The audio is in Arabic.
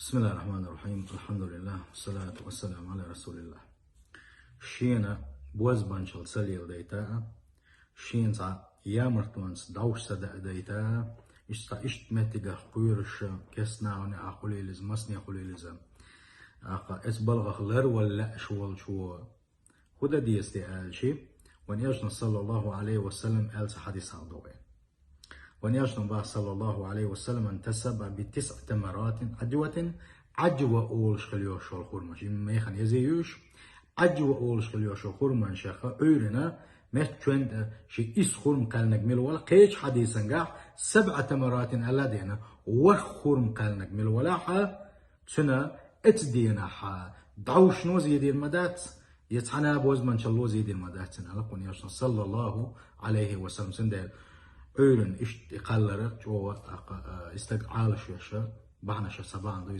بسم الله الرحمن الرحيم. الحمد لله والصلاة والسلام على رسول الله. شينا بوز بانشل سليل ديتا شين سا يامرتونس دوش سدا ديتا اشت متجه قيرش كسنا وني أقوليلز مسني أقوليلز اس بلغ لر ولا شو خدا دي استقال شيء ونيجنا صلى الله عليه وسلم ألس حديث عضوين ونيجنا صلى الله عليه وسلم انتسب بتسع تمرات عجوة أولش خليوش الخرمش ما يخن يزيوش عجوة أولش خليوش الخرمش شيخة أولنا مشتوند شي إس خرم قال نجمل ولا قيش حديثا قاع 7 تمرات ألدينا وخرم قال نجمل ولا سنة اتدينا دعوش نوزي دي المدات يتحنا بوز من شلو زي دي المدات سنة لقون يشنا صلى الله عليه وسلم سنة أولن إشت قلرت جو استقعال شوشة بعنا شو سبعان